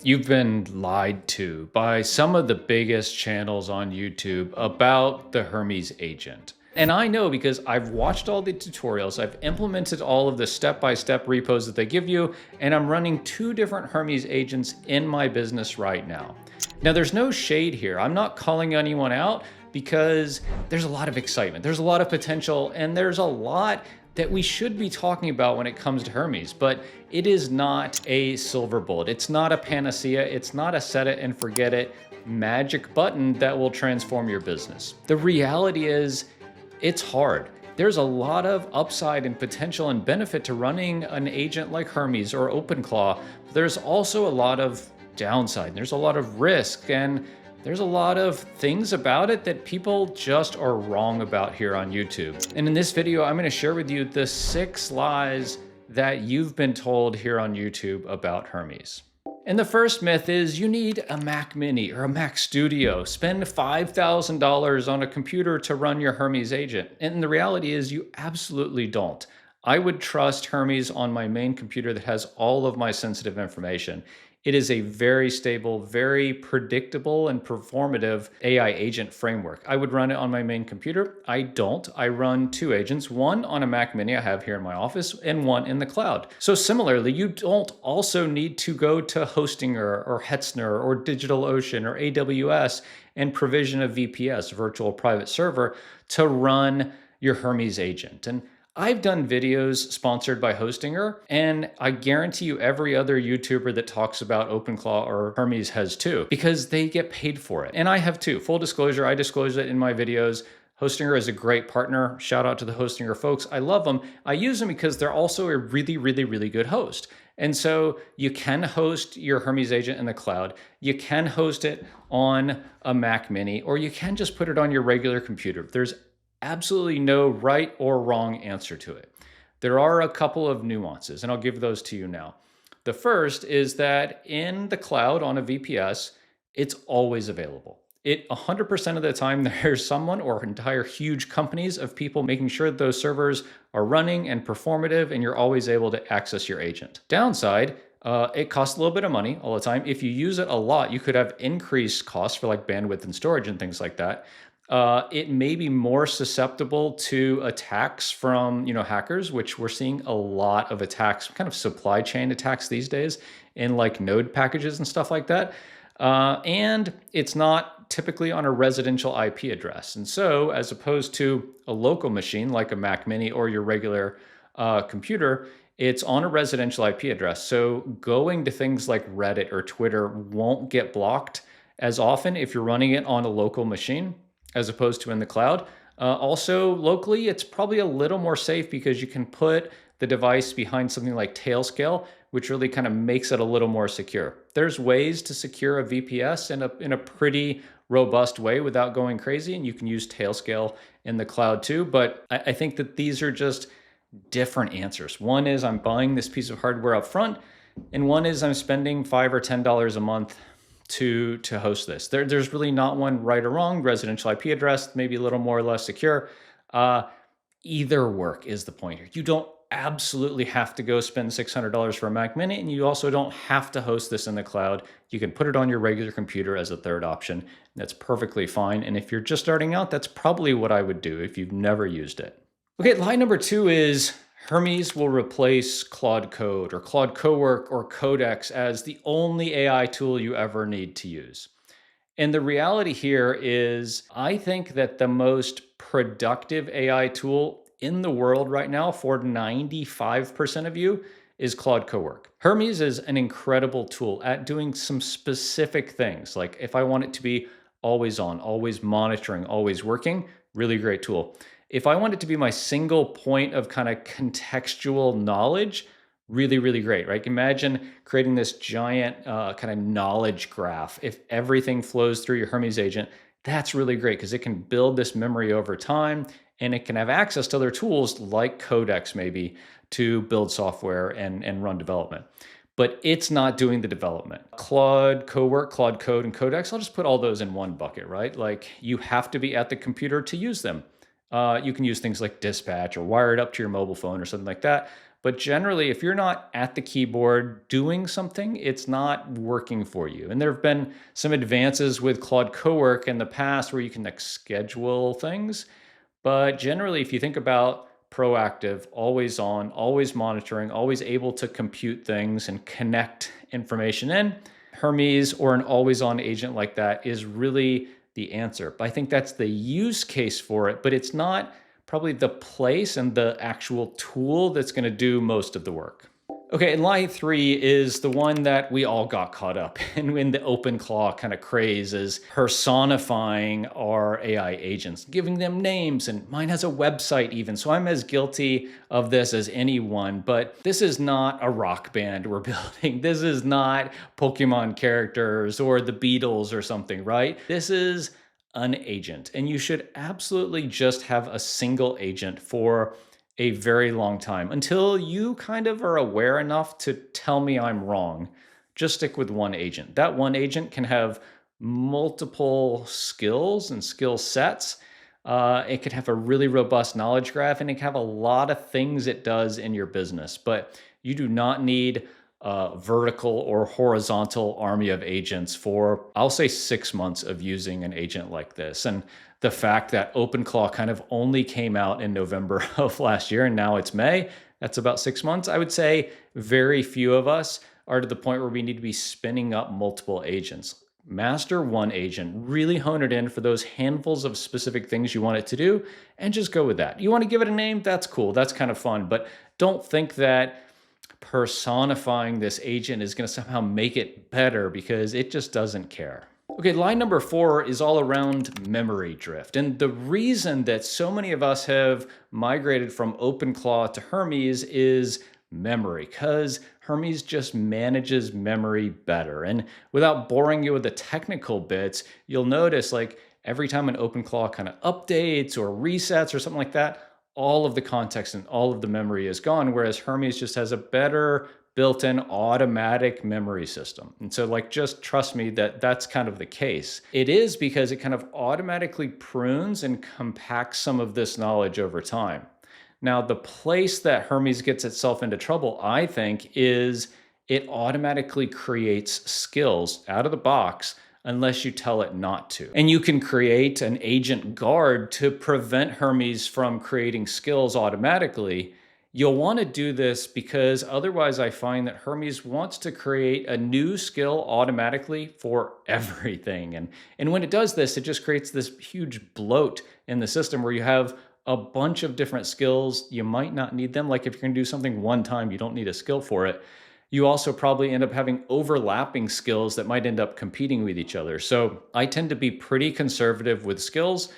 You've been lied to by some of the biggest channels on YouTube about the Hermes agent. And I know because I've watched all the tutorials, I've implemented all of the step-by-step repos that they give you, and I'm running 2 different Hermes agents in my business right now. Now, there's no shade here. I'm not calling anyone out because there's a lot of excitement, there's a lot of potential, and there's a lot that we should be talking about when it comes to Hermes, but it is not a silver bullet. It's not a panacea. It's not a set it and forget it magic button that will transform your business. The reality is it's hard. There's a lot of upside and potential and benefit to running an agent like Hermes or OpenClaw. There's also a lot of downside. There's a lot of risk, and there's a lot of things about it that people just are wrong about here on YouTube. And in this video, I'm gonna share with you the 6 lies that you've been told here on YouTube about Hermes. And the first myth is you need a Mac Mini or a Mac Studio. Spend $5,000 on a computer to run your Hermes agent. And the reality is you absolutely don't. I would trust Hermes on my main computer that has all of my sensitive information. It is a very stable, very predictable and performative AI agent framework. I would run it on my main computer. I don't. I run 2 agents, one on a Mac Mini I have here in my office and one in the cloud. So similarly, you don't also need to go to Hostinger or Hetzner or DigitalOcean or AWS and provision a VPS, virtual private server, to run your Hermes agent. And I've done videos sponsored by Hostinger, and I guarantee you every other YouTuber that talks about OpenClaw or Hermes has too, because they get paid for it. And I have too. Full disclosure, I disclose it in my videos. Hostinger is a great partner. Shout out to the Hostinger folks. I love them. I use them because they're also a really, really, really good host. And so you can host your Hermes agent in the cloud. You can host it on a Mac Mini, or you can just put it on your regular computer. There's absolutely no right or wrong answer to it. There are a couple of nuances, and I'll give those to you now. The first is that in the cloud on a VPS, it's always available. 100% of the time, there's someone or entire huge companies of people making sure that those servers are running and performative, and you're always able to access your agent. Downside, it costs a little bit of money all the time. If you use it a lot, you could have increased costs for like bandwidth and storage and things like that. It may be more susceptible to attacks from, hackers, which we're seeing a lot of attacks, kind of supply chain attacks these days in like node packages and stuff like that. And it's not typically on a residential IP address. And so as opposed to a local machine like a Mac Mini or your regular computer, it's on a residential IP address. So going to things like Reddit or Twitter won't get blocked as often if you're running it on a local machine as opposed to in the cloud. Also, locally, it's probably a little more safe because you can put the device behind something like Tailscale, which really kind of makes it a little more secure. There's ways to secure a VPS in a pretty robust way without going crazy, and you can use Tailscale in the cloud too, but I think that these are just different answers. One is I'm buying this piece of hardware up front, and one is I'm spending $5 or $10 a month to host this. There's really not one right or wrong. Residential IP address, maybe a little more or less secure. Either work is the point here. You don't absolutely have to go spend $600 for a Mac Mini, and you also don't have to host this in the cloud. You can put it on your regular computer as a third option. That's perfectly fine. And if you're just starting out, that's probably what I would do if you've never used it. Okay, lie number 2 is Hermes will replace Claude Code or Claude Cowork or Codex as the only AI tool you ever need to use. And the reality here is I think that the most productive AI tool in the world right now for 95% of you is Claude Cowork. Hermes is an incredible tool at doing some specific things. Like if I want it to be always on, always monitoring, always working, really great tool. If I want it to be my single point of kind of contextual knowledge, really, really great, right? Imagine creating this giant kind of knowledge graph. If everything flows through your Hermes agent, that's really great because it can build this memory over time, and it can have access to other tools like Codex maybe to build software and run development. But it's not doing the development. Claude Cowork, Claude Code, and Codex, I'll just put all those in one bucket, right? Like you have to be at the computer to use them. You can use things like Dispatch or wire it up to your mobile phone or something like that. But generally, if you're not at the keyboard doing something, it's not working for you. And there have been some advances with Claude Cowork in the past where you can like schedule things. But generally, if you think about proactive, always on, always monitoring, always able to compute things and connect information in, Hermes or an always on agent like that is really the answer. But I think that's the use case for it, but it's not probably the place and the actual tool that's going to do most of the work. Okay, and lie three is the one that we all got caught up in the OpenClaw kind of craze, is personifying our AI agents, giving them names, and mine has a website even. So I'm as guilty of this as anyone, but this is not a rock band we're building. This is not Pokemon characters or the Beatles or something, right? This is an agent, and you should absolutely just have a single agent for a very long time until you kind of are aware enough to tell me I'm wrong. Just stick with one agent. That one agent can have multiple skills and skill sets. It could have a really robust knowledge graph, and it can have a lot of things it does in your business. But you do not need a vertical or horizontal army of agents for, I'll say, 6 months of using an agent like this. And the fact that OpenClaw kind of only came out in November of last year and now it's May, that's about 6 months. I would say very few of us are to the point where we need to be spinning up multiple agents. Master one agent, really hone it in for those handfuls of specific things you want it to do, and just go with that. You want to give it a name? That's cool. That's kind of fun. But don't think that personifying this agent is going to somehow make it better, because it just doesn't care. Okay, line number 4 is all around memory drift. And the reason that so many of us have migrated from OpenClaw to Hermes is memory, because Hermes just manages memory better. And without boring you with the technical bits, you'll notice like every time an OpenClaw kind of updates or resets or something like that, all of the context and all of the memory is gone, whereas Hermes just has a better built-in automatic memory system. And so like, just trust me that that's kind of the case. It is because it kind of automatically prunes and compacts some of this knowledge over time. Now, the place that Hermes gets itself into trouble, I think, is it automatically creates skills out of the box unless you tell it not to. And you can create an agent guard to prevent Hermes from creating skills automatically. You'll want to do this because otherwise I find that Hermes wants to create a new skill automatically for everything. And when it does this, it just creates this huge bloat in the system where you have a bunch of different skills. You might not need them. Like if you're going to do something one time, you don't need a skill for it. You also probably end up having overlapping skills that might end up competing with each other. So I tend to be pretty conservative with skills.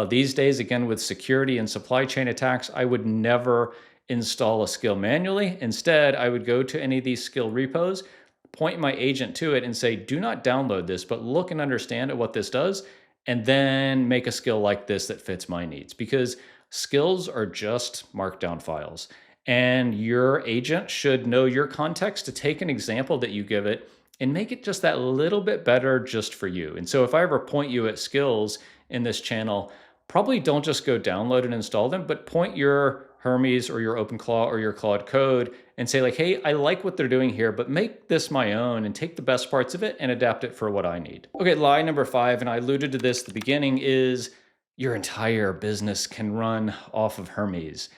These days, again, with security and supply chain attacks, I would never install a skill manually. Instead, I would go to any of these skill repos, point my agent to it and say, do not download this, but look and understand what this does, and then make a skill like this that fits my needs. Because skills are just markdown files. And your agent should know your context to take an example that you give it and make it just that little bit better just for you. And so if I ever point you at skills in this channel, probably don't just go download and install them, but point your Hermes or your OpenClaw or your Claude Code and say like, hey, I like what they're doing here, but make this my own and take the best parts of it and adapt it for what I need. Okay, lie number 5, and I alluded to this at the beginning, is your entire business can run off of Hermes.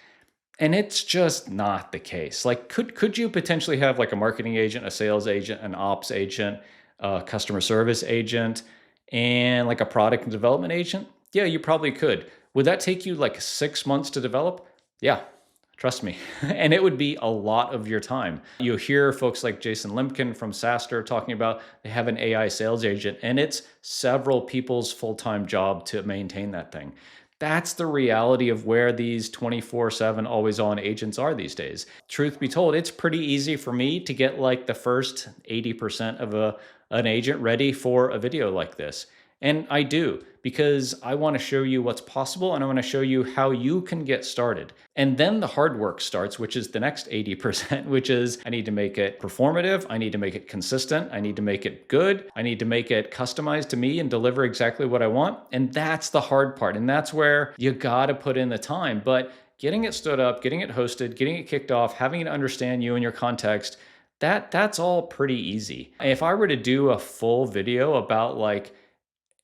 And it's just not the case. Like, could you potentially have like a marketing agent, a sales agent, an ops agent, a customer service agent, and like a product and development agent? Yeah, you probably could. Would that take you like 6 months to develop? Yeah, trust me. And it would be a lot of your time. You'll hear folks like Jason Limkin from SaaStr talking about they have an AI sales agent, and it's several people's full-time job to maintain that thing. That's the reality of where these 24/7 always-on agents are these days. Truth be told, it's pretty easy for me to get like the first 80% of an agent ready for a video like this. And I do, because I want to show you what's possible and I want to show you how you can get started. And then the hard work starts, which is the next 80%, which is I need to make it performative, I need to make it consistent, I need to make it good, I need to make it customized to me and deliver exactly what I want. And that's the hard part. And that's where you got to put in the time. But getting it stood up, getting it hosted, getting it kicked off, having it understand you and your context, that's all pretty easy. If I were to do a full video about like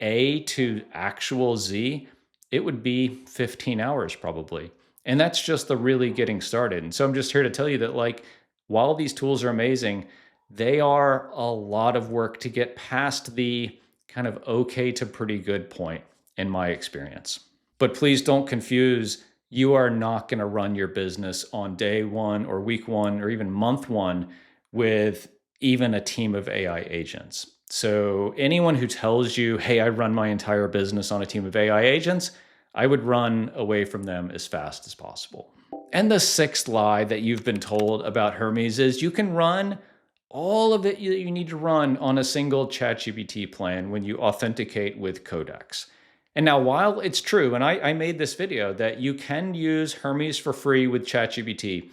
A to actual Z, it would be 15 hours probably. And that's just the really getting started. And so I'm just here to tell you that like, while these tools are amazing, they are a lot of work to get past the kind of okay to pretty good point in my experience. But please don't confuse, you are not going to run your business on day one or week one or even month one with even a team of AI agents. So anyone who tells you, hey, I run my entire business on a team of AI agents, I would run away from them as fast as possible. And the sixth lie that you've been told about Hermes is you can run all of it you need to run on a single ChatGPT plan when you authenticate with Codex. And now, while it's true, and I made this video, that you can use Hermes for free with ChatGPT,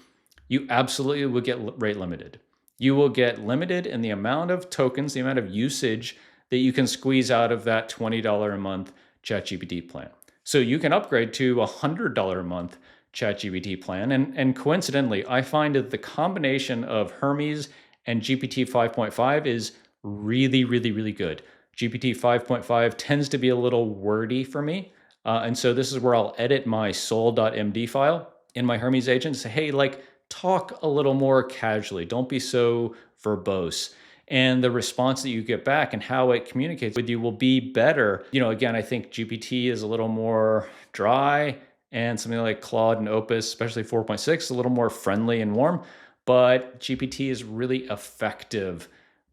you absolutely will get rate limited. You will get limited in the amount of tokens, the amount of usage that you can squeeze out of that $20 a month ChatGPT plan. So you can upgrade to a $100 a month ChatGPT plan. And coincidentally, I find that the combination of Hermes and GPT 5.5 is really, really, really good. GPT 5.5 tends to be a little wordy for me. And so this is where I'll edit my soul.md file in my Hermes agent to say, hey, like, talk a little more casually. Don't be so verbose. And the response that you get back and how it communicates with you will be better. You know, again, I think GPT is a little more dry, and something like Claude and Opus, especially 4.6, a little more friendly and warm. But GPT is really effective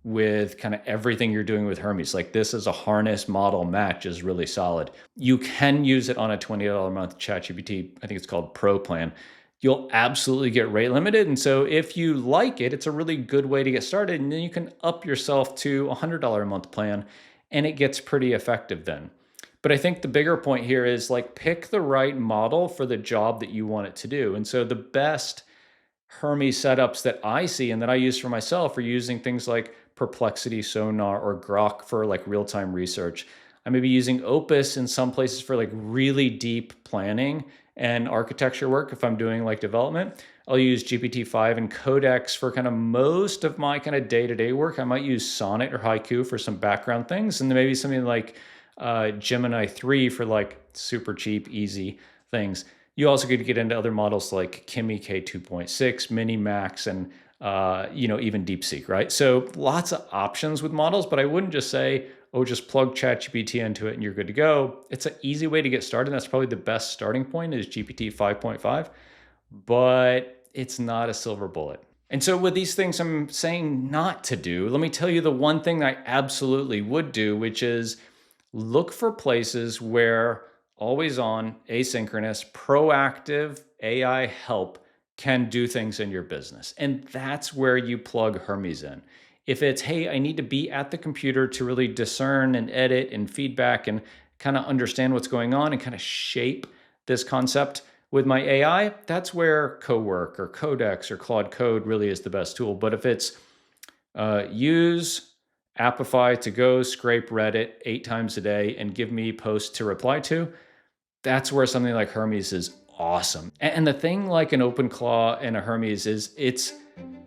with kind of everything you're doing with Hermes. Like, this is a harness model match is really solid. You can use it on a $20 a month ChatGPT, I think it's called Pro plan. You'll absolutely get rate limited. And so if you like it, it's a really good way to get started. And then you can up yourself to a $100 a month plan, and it gets pretty effective then. But I think the bigger point here is like, pick the right model for the job that you want it to do. And so the best Hermes setups that I see and that I use for myself are using things like Perplexity, Sonar, or Grok for like real-time research. I may be using Opus in some places for like really deep planning and architecture work if I'm doing like development. I'll use GPT-5 and Codex for kind of most of my kind of day-to-day work. I might use Sonnet or Haiku for some background things, and then maybe something like Gemini 3 for like super cheap, easy things. You also get to get into other models like Kimi K2.6, Minimax, and even DeepSeek, right? So lots of options with models, but I wouldn't just say, oh, just plug ChatGPT into it and you're good to go. It's an easy way to get started. That's probably the best starting point is GPT 5.5, but it's not a silver bullet. And so with these things I'm saying not to do, let me tell you the one thing I absolutely would do, which is look for places where always on, asynchronous, proactive AI help can do things in your business. And that's where you plug Hermes in. If it's, hey, I need to be at the computer to really discern and edit and feedback and kind of understand what's going on and kind of shape this concept with my AI, that's where Cowork or Codex or Claude Code really is the best tool. But if it's use Appify to go scrape Reddit 8 times a day and give me posts to reply to, that's where something like Hermes is awesome. And the thing like an OpenClaw and a Hermes is it's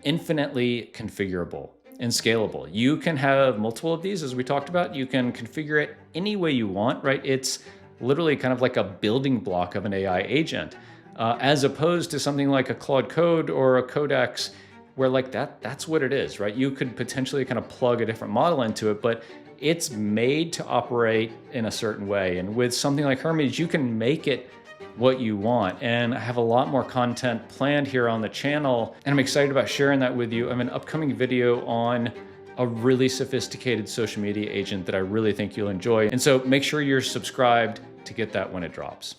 infinitely configurable and scalable. You can have multiple of these, as we talked about. You can configure it any way you want, right? It's literally kind of like a building block of an AI agent, as opposed to something like a Claude Code or a Codex, where like that's what it is, right? You could potentially kind of plug a different model into it, but it's made to operate in a certain way. And with something like Hermes, you can make it what you want. And I have a lot more content planned here on the channel, and I'm excited about sharing that with you. I have an upcoming video on a really sophisticated social media agent that I really think you'll enjoy. And so make sure you're subscribed to get that when it drops.